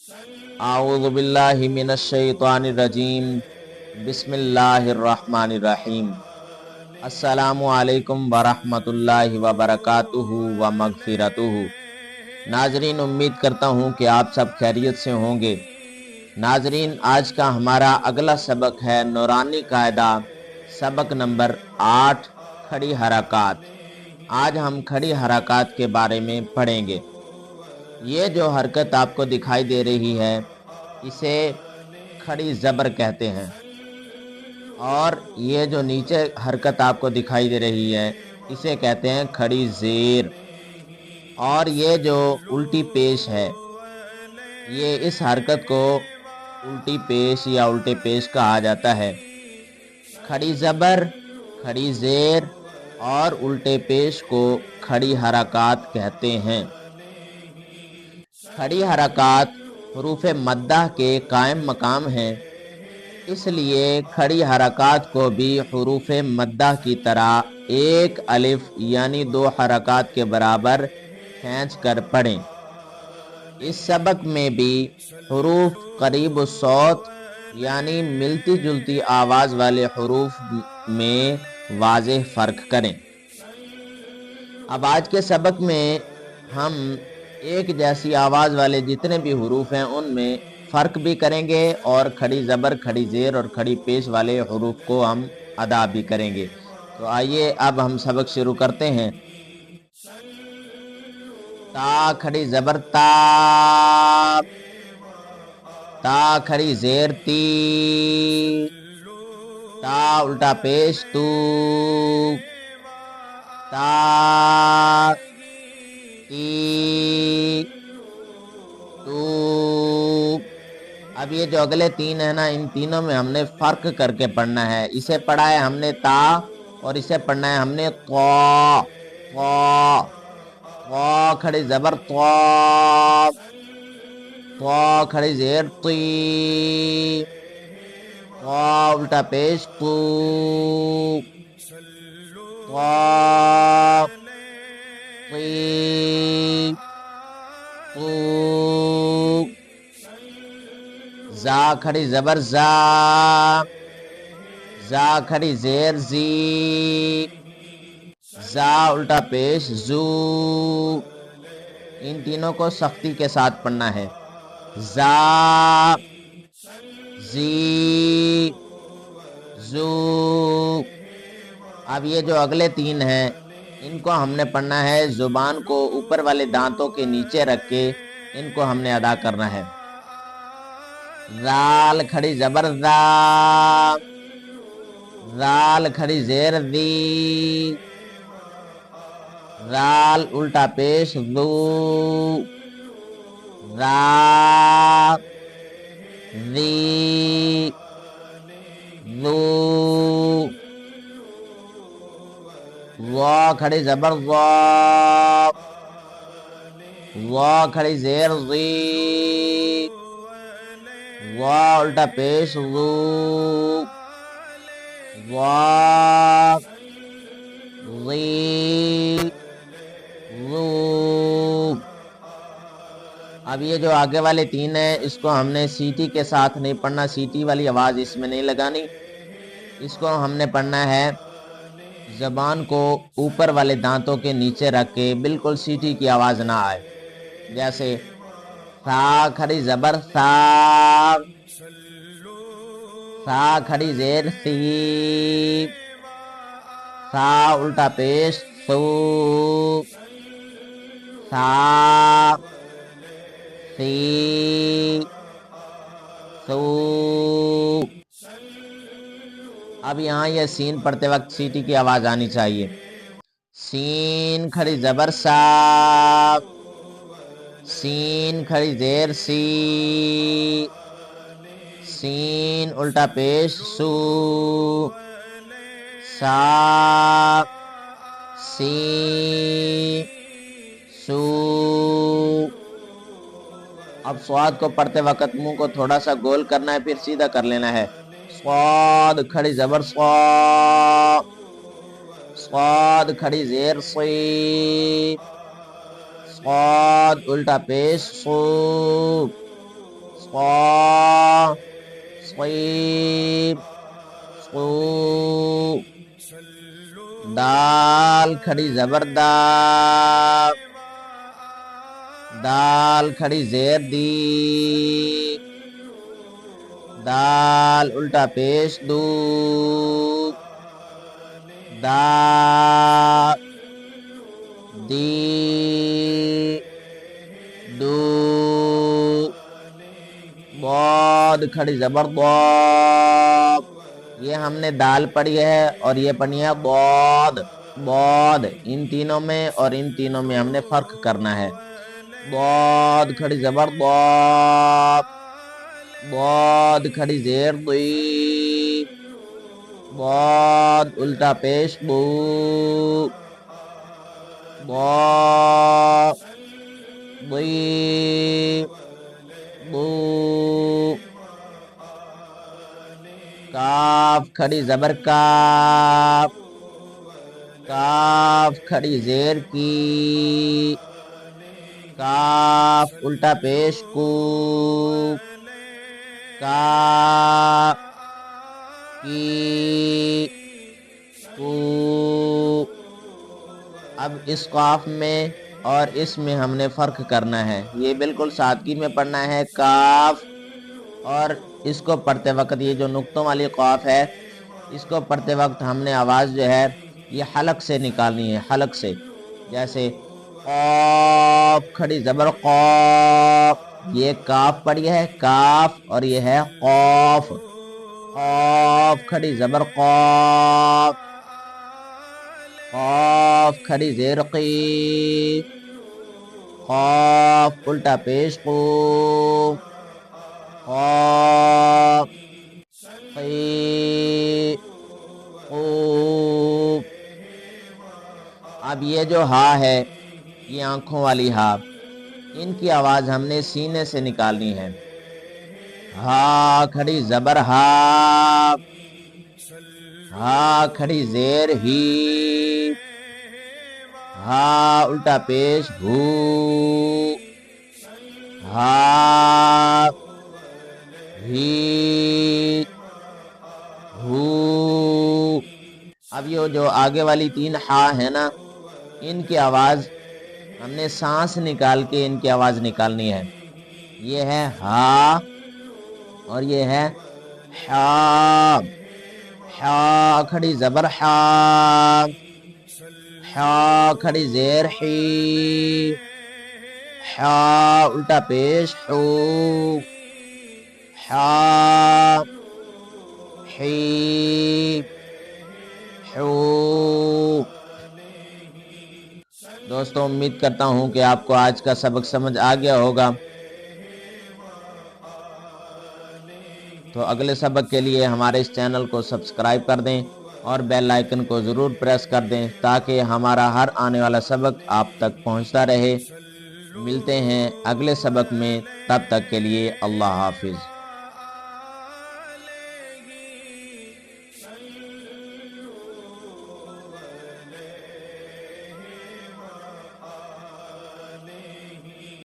आऊज़ु बिल्लाहि मिनश शैतानिर रजीम। बिस्मिल्लाहिर रहमानिर रहीम। अस्सलामु अलैकुम वरहमतुल्लाहि वबरकातुहू व मगफिरतुहू। नाजरीन, उम्मीद करता हूँ कि आप सब खैरियत से होंगे। नाजरीन, आज का हमारा अगला सबक है नूरानी कायदा, सबक नंबर 8, खड़ी हरकत। आज हम खड़ी हरकत के बारे में पढ़ेंगे। ये जो हरकत आपको दिखाई दे रही है, इसे खड़ी ज़बर कहते हैं। और ये जो नीचे हरकत आपको दिखाई दे रही है, इसे कहते हैं खड़ी ज़ेर। और ये जो उल्टी पेश है, ये इस हरकत को उल्टी पेश या उल्टे पेश कहा जाता है। खड़ी ज़बर, खड़ी ज़ेर और उल्टे पेश को खड़ी हरकत कहते हैं। खड़ी हरकत हुरूफ मद्दा के कायम मकाम हैं, इसलिए खड़ी हरकत को भी हुरूफ मद्दा की तरह एक अलिफ यानी 2 हरकत के बराबर खींच कर पढ़ें। इस सबक में भी हुरूफ करीब सौत यानी मिलती जुलती आवाज़ वाले हुरूफ में वाज़ेह फ़र्क करें। अब आज के सबक में हम एक जैसी आवाज़ वाले जितने भी हुरूफ हैं उनमें फ़र्क भी करेंगे और खड़ी ज़बर, खड़ी ज़ेर और खड़ी पेश वाले हुरूफ को हम अदा भी करेंगे। तो आइए अब हम सबक शुरू करते हैं। ता खड़ी ज़बर ता, ता खड़ी ज़ेर ती, ता उल्टा पेश तू, ता ती तू। अब ये जो अगले तीन है ना, इन तीनों में हमने फर्क करके पढ़ना है। इसे पढ़ा है हमने ता और इसे पढ़ना है हमने क़ा। क़ा, क़ा खड़ी ज़बर क़ा, क़ा खड़ी ज़ेर ती, क़ा उल्टा पेश तू, क़ा ती तू। ज़ा खड़ी ज़बर ज़ा, ज़ा खड़ी ज़ेर ज़ी, ज़ा उल्टा पेश ज़ू। इन तीनों को सख्ती के साथ पढ़ना है। ज़ा, ज़ी, ज़ू। अब ये जो अगले तीन हैं, इनको हमने पढ़ना है ज़ुबान को ऊपर वाले दांतों के नीचे रख के इनको हमने अदा करना है। ज़ाल खड़ी ज़बर ज़ा, ज़ाल खड़ी ज़ेर ज़ी, ज़ाल उल्टा पेश ज़ू, ज़ा, ज़ी, ज़ू। ज़ा खड़ी ज़बर ज़ा, ज़ा खड़ी ज़ेर ज़ी, ज़ा उल्टा पेश ज़ू, ज़ा, ज़ी, ज़ू। अब ये जो आगे वाले तीन हैं, इसको हमने सीटी के साथ नहीं पढ़ना, सीटी वाली आवाज़ इसमें नहीं लगानी। इसको हमने पढ़ना है ज़बान को ऊपर वाले दांतों के नीचे रख के, बिल्कुल सीटी की आवाज़ ना आए। जैसे सा खड़ी ज़बर सा, सा खड़ी ज़ेर सी, सा उल्टा पेश सू, सा, सी, सू। अब यहाँ ये सीन पढ़ते वक्त सीटी की आवाज़ आनी चाहिए। सीन खड़ी ज़बर सा, सीन खड़ी ज़ेर सी, सीन उल्टा पेश सू, सा, सी, सू। अब स्वाद को पढ़ते वक्त मुंह को थोड़ा सा गोल करना है, फिर सीधा कर लेना है। स्वाद खड़ी ज़बर स्वा, स्वाद खड़ी ज़ेर सी, स्वाद उल्टा पेश सू, صا صیب صو دال کھڑی زبر دا دال کھڑی زیر دی دال الٹا پیش دو دا دی دو ضاد کھڑی زبر ضاد یہ ہم نے دال پڑھی ہے اور یہ پڑھی ہے ضاد ضاد ان تینوں میں اور ان تینوں میں ہم نے فرق کرنا ہے ضاد کھڑی زبر ضاد ضاد کھڑی زیر ضی ضاد الٹا پیش بو ضاد ضی بو کاف کھڑی زبر کاف کاف کھڑی زیر کی کاف الٹا پیش کو کاف کی کو اب اس قاف میں اور اس میں ہم نے فرق کرنا ہے یہ بالکل سادگی میں پڑھنا ہے کاف اور اس کو پڑھتے وقت یہ جو نقطوں والی قاف ہے اس کو پڑھتے وقت ہم نے آواز جو ہے یہ حلق سے نکالنی ہے حلق سے جیسے قاف کھڑی زبر قاف یہ کاف پڑھی ہے کاف اور یہ ہے قاف قاف کھڑی زبر قاف قاف کھڑی زیر قی قاف الٹا پیش قو قاف قی قو اب یہ جو ہا ہے یہ آنکھوں والی ہا ان کی آواز ہم نے سینے سے نکالنی ہے ہا کھڑی زبر ہا ہا کھڑی زیر ہی ہا الٹا پیش ہو ہا ہی ہو اب یہ جو آگے والی تین ہا ہے نا ان کی آواز ہم نے سانس نکال کے ان کی آواز نکالنی ہے یہ ہے ہا اور یہ ہے حا حا کھڑی زبر حا حا کھڑی زیر حی حا الٹا پیش حو حا حی حو دوستوں امید کرتا ہوں کہ آپ کو آج کا سبق سمجھ آ گیا ہوگا تو اگلے سبق کے لیے ہمارے اس چینل کو سبسکرائب کر دیں اور بیل آئیکن کو ضرور پریس کر دیں تاکہ ہمارا ہر آنے والا سبق آپ تک پہنچتا رہے ملتے ہیں اگلے سبق میں تب تک کے لیے اللہ حافظ